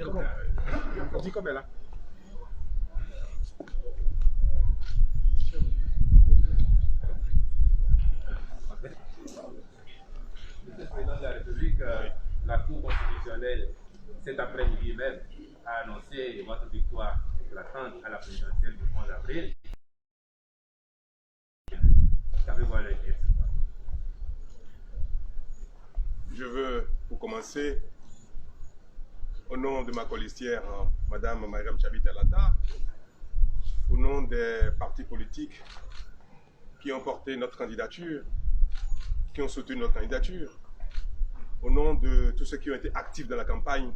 On dit comme elle a. Le président de la République, la Cour constitutionnelle, cet après-midi même, a annoncé votre victoire éclatante à la présidentielle du 11 avril. Savez-vous à l'inquiétude? Je veux, pour commencer, au nom de ma colistière, Madame Mariam Tchabit Alata, au nom des partis politiques qui ont porté notre candidature, qui ont soutenu notre candidature, au nom de tous ceux qui ont été actifs dans la campagne,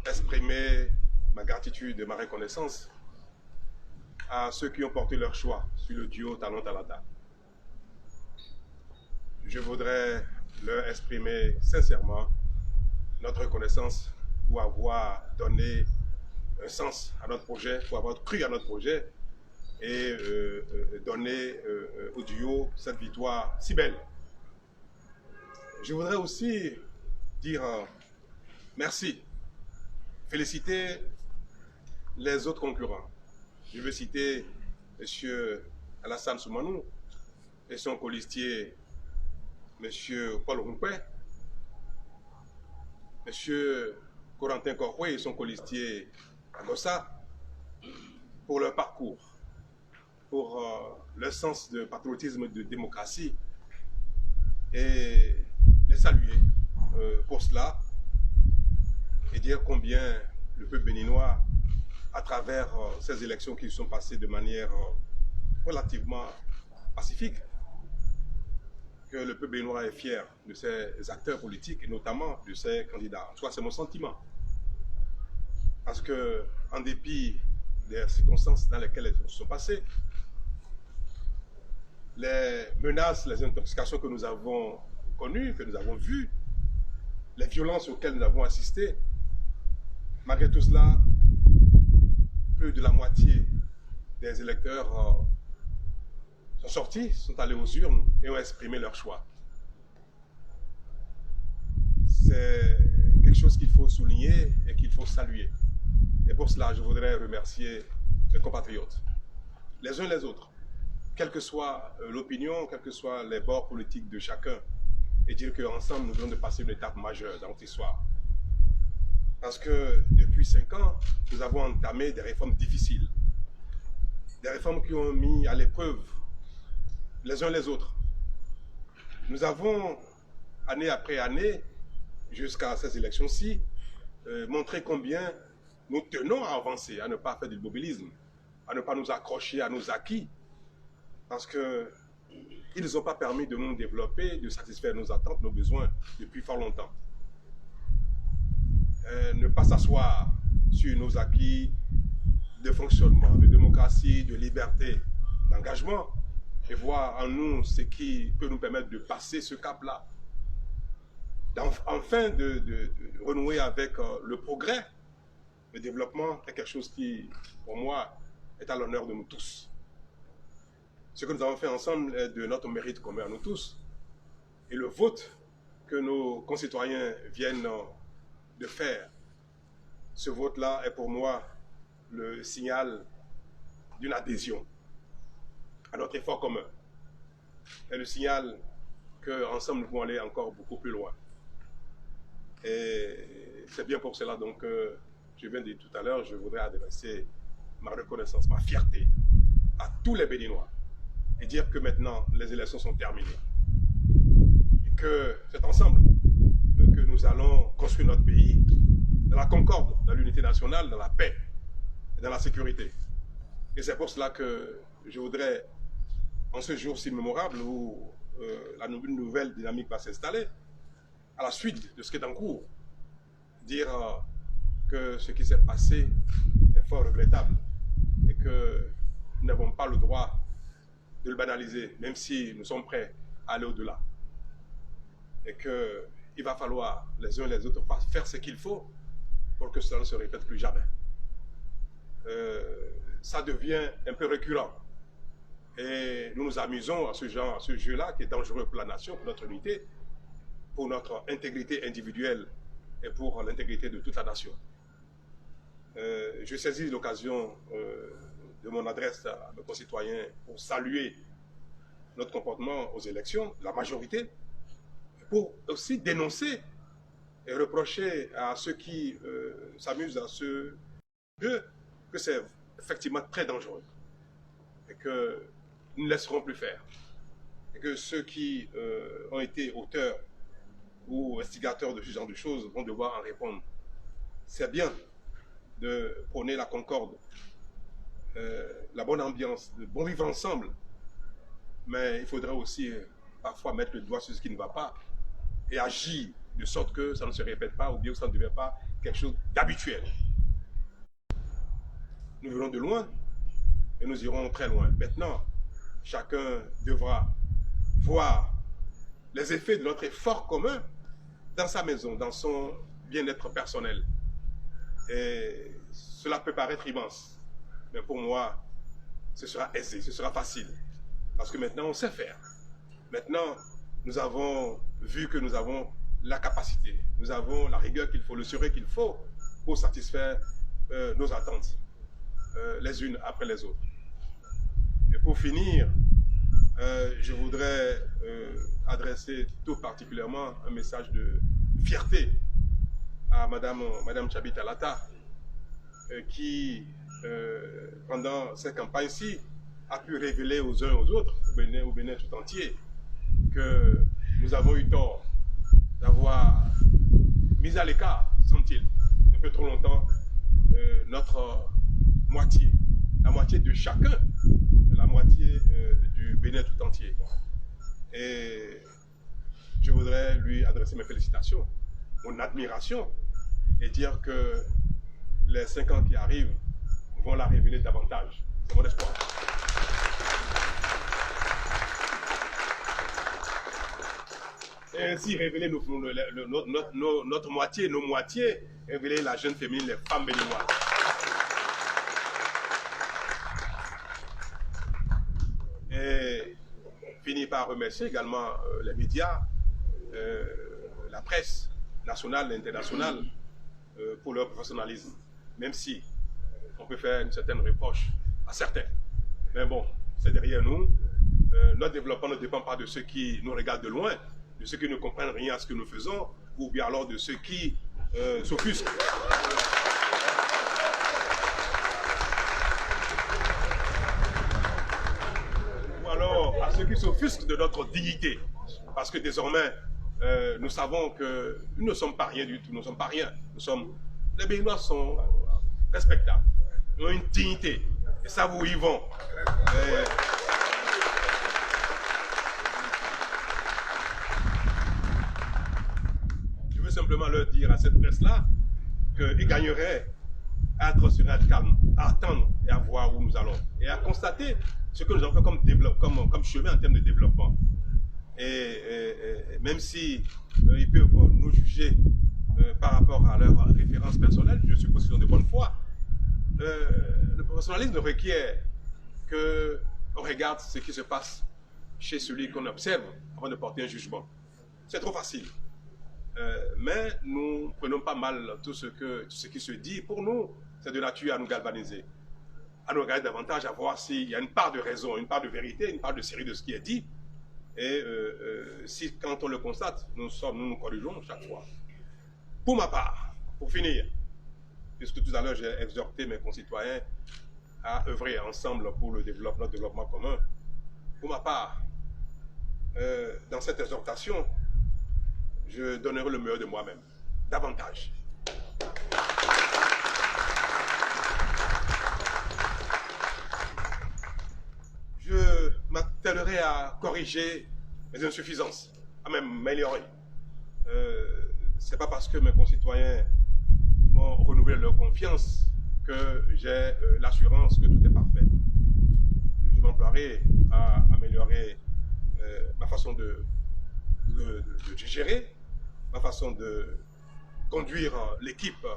exprimer ma gratitude et ma reconnaissance à ceux qui ont porté leur choix sur le duo Talon-Talata. Je voudrais leur exprimer sincèrement notre reconnaissance pour avoir donné un sens à notre projet, pour avoir cru à notre projet et donné au duo cette victoire si belle. Je voudrais aussi dire merci, féliciter les autres concurrents. Je veux citer M. Alassane Soumanou et son colistier M. Paul Rumpé, M. Corentin Korwe et son colistier Agossa pour leur parcours, pour leur sens de patriotisme et de démocratie, et les saluer pour cela et dire combien le peuple béninois, à travers ces élections qui sont passées de manière relativement pacifique, que le peuple béninois est fier de ses acteurs politiques et notamment de ses candidats. En tout cas, c'est mon sentiment. Parce que, en dépit des circonstances dans lesquelles elles se sont passées, les menaces, les intoxications que nous avons connues, que nous avons vues, les violences auxquelles nous avons assisté, malgré tout cela, plus de la moitié des électeurs sont sortis, sont allés aux urnes et ont exprimé leur choix. C'est quelque chose qu'il faut souligner et qu'il faut saluer. Et pour cela, je voudrais remercier mes compatriotes, les uns les autres, quelle que soit l'opinion, quels que soient les bords politiques de chacun, et dire qu'ensemble, nous venons de passer une étape majeure dans notre histoire. Parce que depuis 5 ans, nous avons entamé des réformes difficiles, des réformes qui ont mis à l'épreuve les uns les autres. Nous avons, année après année, jusqu'à ces élections-ci, montré combien nous tenons à avancer, à ne pas faire du mobilisme, à ne pas nous accrocher à nos acquis, parce qu'ils ne nous ont pas permis de nous développer, de satisfaire nos attentes, nos besoins depuis fort longtemps. Ne pas s'asseoir sur nos acquis de fonctionnement, de démocratie, de liberté, d'engagement, et voir en nous ce qui peut nous permettre de passer ce cap-là. Enfin, de renouer avec le progrès. Le développement est quelque chose qui, pour moi, est à l'honneur de nous tous. Ce que nous avons fait ensemble est de notre mérite commun à nous tous. Et le vote que nos concitoyens viennent de faire, ce vote-là est pour moi le signal d'une adhésion à notre effort commun. Et le signal qu'ensemble nous pouvons aller encore beaucoup plus loin. Et c'est bien pour cela donc que je viens de dire tout à l'heure, je voudrais adresser ma reconnaissance, ma fierté à tous les Béninois et dire que maintenant les élections sont terminées. Et que c'est ensemble que nous allons construire notre pays dans la concorde, dans l'unité nationale, dans la paix et dans la sécurité. Et c'est pour cela que je voudrais, en ce jour si mémorable où une nouvelle dynamique va s'installer, à la suite de ce qui est en cours, dire que ce qui s'est passé est fort regrettable et que nous n'avons pas le droit de le banaliser, même si nous sommes prêts à aller au-delà. Et qu'il va falloir les uns les autres faire ce qu'il faut pour que cela ne se répète plus jamais. Ça devient un peu récurrent. Et nous nous amusons à ce jeu-là qui est dangereux pour la nation, pour notre unité, pour notre intégrité individuelle et pour l'intégrité de toute la nation. Je saisis l'occasion de mon adresse à mes concitoyens pour saluer notre comportement aux élections, la majorité, pour aussi dénoncer et reprocher à ceux qui s'amusent à ce jeu que c'est effectivement très dangereux et que nous ne laisserons plus faire. Et que ceux qui ont été auteurs ou instigateurs de ce genre de choses vont devoir en répondre. C'est bien de prôner la concorde, la bonne ambiance, le bon vivre ensemble, mais il faudrait aussi parfois mettre le doigt sur ce qui ne va pas et agir de sorte que ça ne se répète pas ou bien que ça ne devient pas quelque chose d'habituel. Nous venons de loin et nous irons très loin. Maintenant, chacun devra voir les effets de notre effort commun dans sa maison, dans son bien-être personnel. Et cela peut paraître immense, mais pour moi, ce sera aisé, ce sera facile. Parce que maintenant, on sait faire. Maintenant, nous avons vu que nous avons la capacité, nous avons la rigueur qu'il faut, le sérieux qu'il faut pour satisfaire nos attentes, les unes après les autres. Et pour finir, je voudrais adresser tout particulièrement un message de fierté à Madame Tchabi Talata, qui, pendant cette campagne-ci, a pu révéler aux uns et aux autres, au Bénin tout entier, que nous avons eu tort d'avoir mis à l'écart, semble-t-il, un peu trop longtemps, notre moitié, la moitié de chacun, la moitié du Bénin tout entier. Et je voudrais lui adresser mes félicitations, mon admiration, et dire que les 5 ans qui arrivent vont la révéler davantage. C'est mon espoir. Et ainsi révéler notre moitié, nos moitiés, révéler la jeune féminine, les femmes béninoises. Et finir par remercier également les médias, la presse nationale et internationale pour leur professionnalisme, même si on peut faire une certaine reproche à certains. Mais bon, c'est derrière nous. Notre développement ne dépend pas de ceux qui nous regardent de loin, de ceux qui ne comprennent rien à ce que nous faisons, ou bien alors de ceux qui s'offusquent. Ou alors à ceux qui s'offusquent de notre dignité. Parce que désormais, nous savons que nous ne sommes pas rien du tout, nous ne sommes pas rien. Les Béninois sont respectables, ils ont une dignité, et ça vous y vont. Je veux simplement leur dire à cette presse-là qu'ils gagneraient à être sereins, à être calmes, à attendre et à voir où nous allons, et à constater ce que nous avons fait comme chemin en termes de développement. Et même si ils peuvent nous juger par rapport à leurs références personnelles, je suppose qu'ils ont de bonne foi, le professionnalisme requiert qu'on regarde ce qui se passe chez celui qu'on observe avant de porter un jugement. C'est trop facile. Mais nous prenons pas mal tout ce qui se dit. Pour nous, c'est de nature à nous galvaniser, à nous regarder davantage, à voir s'il y a une part de raison, une part de vérité, une part de série de ce qui est dit. Et si, quand on le constate, nous nous corrigeons chaque fois. Pour ma part, pour finir, puisque tout à l'heure j'ai exhorté mes concitoyens à œuvrer ensemble pour le développement commun, pour ma part, dans cette exhortation, je donnerai le meilleur de moi-même, davantage. Je m'attellerai à corriger mes insuffisances, à même m'améliorer. C'est pas parce que mes concitoyens m'ont renouvelé leur confiance que j'ai l'assurance que tout est parfait. Je m'emploierai à améliorer ma façon de gérer, ma façon de conduire l'équipe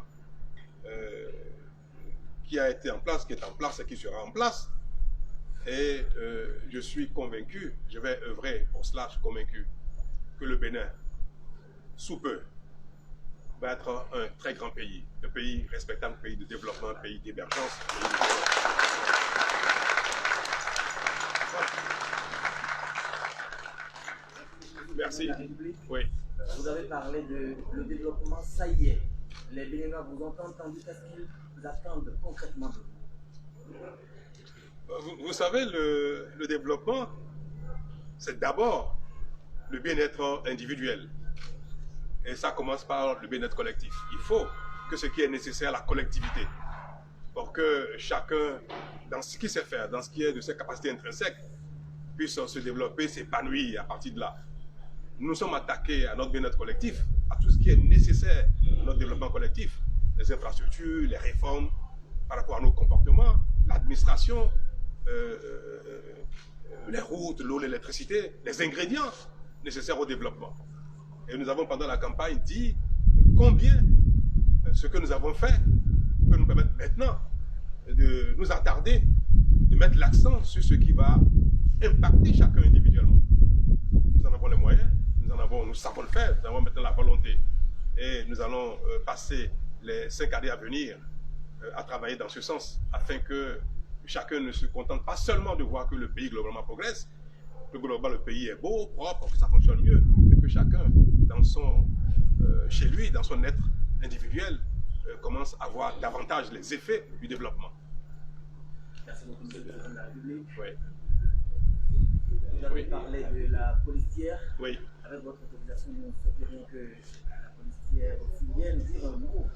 qui a été en place, qui est en place et qui sera en place. Et je suis convaincu, je vais œuvrer pour cela, je suis convaincu que le Bénin, sous peu, va être un très grand pays, un pays respectable, un pays de développement, un pays d'émergence. Merci. Oui. Vous avez parlé de le développement, ça y est. Les Béninois vous ont entendu, qu'est-ce qu'ils attendent concrètement de vous? Vous savez, le développement, c'est d'abord le bien-être individuel. Et ça commence par le bien-être collectif. Il faut que ce qui est nécessaire à la collectivité, pour que chacun, dans ce qu'il sait faire, dans ce qui est de ses capacités intrinsèques, puisse se développer, s'épanouir à partir de là. Nous sommes attaqués à notre bien-être collectif, à tout ce qui est nécessaire à notre développement collectif, les infrastructures, les réformes par rapport à nos comportements, l'administration, les routes, l'eau, l'électricité, les ingrédients nécessaires au développement. Et nous avons pendant la campagne dit combien ce que nous avons fait peut nous permettre maintenant de nous attarder, de mettre l'accent sur ce qui va impacter chacun individuellement. Nous en avons les moyens, nous savons le faire, nous avons maintenant la volonté. Et nous allons passer les 5 années à venir à travailler dans ce sens, afin que chacun ne se contente pas seulement de voir que le pays globalement progresse, que globalement le pays est beau, propre, que ça fonctionne mieux, mais que chacun, chez lui, dans son être individuel, commence à voir davantage les effets du développement. Merci beaucoup, Monsieur le Président de la République. Oui. Vous avez parlé de la policière. Oui. Avec votre autorisation, nous souhaiterions que la policière aussi vienne dire un mot.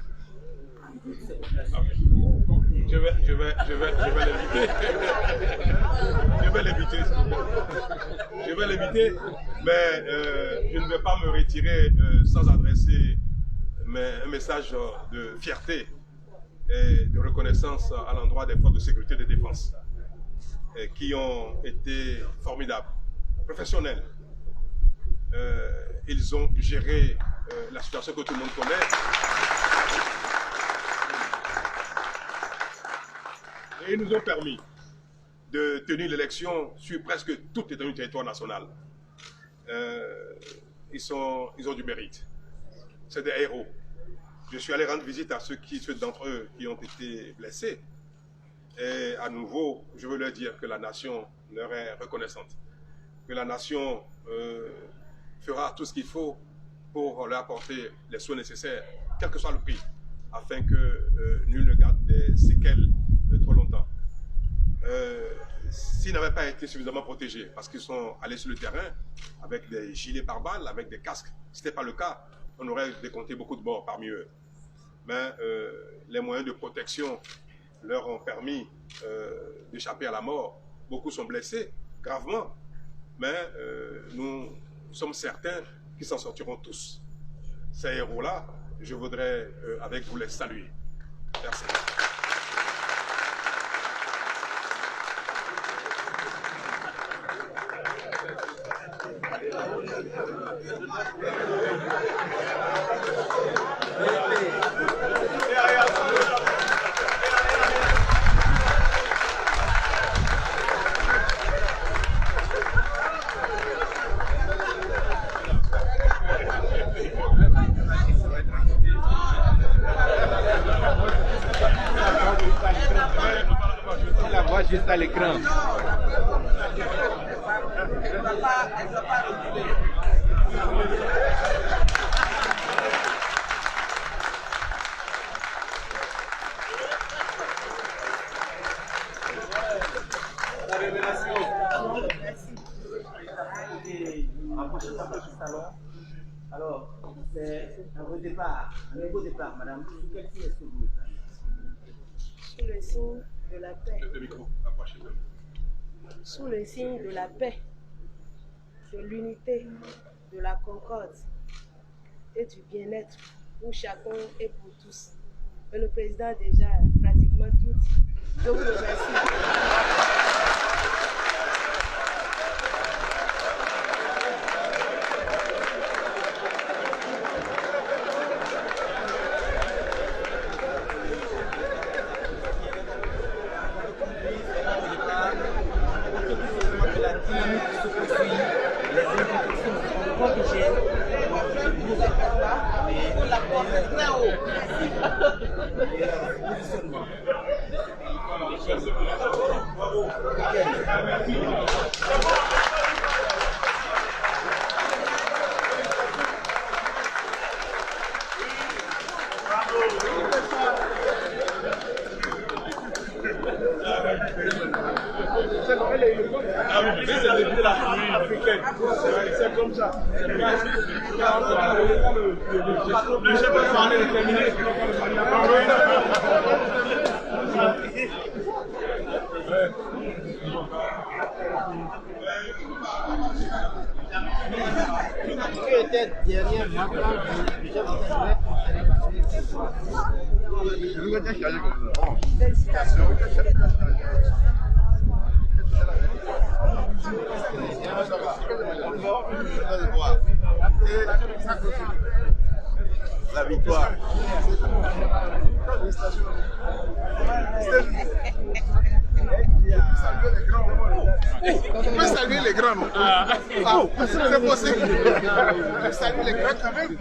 Je vais l'éviter. Je vais l'éviter, mais je ne vais pas me retirer sans adresser un message de fierté et de reconnaissance à l'endroit des forces de sécurité et de défense qui ont été formidables, professionnels. Ils ont géré la situation que tout le monde connaît. Et ils nous ont permis de tenir l'élection sur presque toute l'étendue du territoire national. Ils ont du mérite. C'est des héros. Je suis allé rendre visite à ceux d'entre eux qui ont été blessés. Et à nouveau, je veux leur dire que la nation leur est reconnaissante. Que la nation fera tout ce qu'il faut pour leur apporter les soins nécessaires, quel que soit le prix, afin que nul ne garde des séquelles trop longtemps. S'ils n'avaient pas été suffisamment protégés, parce qu'ils sont allés sur le terrain avec des gilets pare-balles, avec des casques, si ce n'était pas le cas, on aurait décompté beaucoup de morts parmi eux. Mais les moyens de protection leur ont permis d'échapper à la mort. Beaucoup sont blessés, gravement, mais nous sommes certains qu'ils s'en sortiront tous. Ces héros-là, je voudrais avec vous les saluer. Merci. La voix juste à l'écran. La révélation. Alors, c'est un beau départ, madame. Sous quel signe est-ce que vous Sous le signe de la paix. Le micro, approchez-le. Sous le signe de la paix, de l'unité, de la concorde et du bien-être pour chacun et pour tous. Et le président a déjà pratiquement tout dit. Je vous remercie. les infections sont corrigées pour la C'est comme ça. Le chef de famille est terminé. Qui était derrière maintenant le chef de famille Je veux dire qu'il y a comme ça. La victoire. On peut saluer les grands. C'est possible. On peut saluer les grands quand même.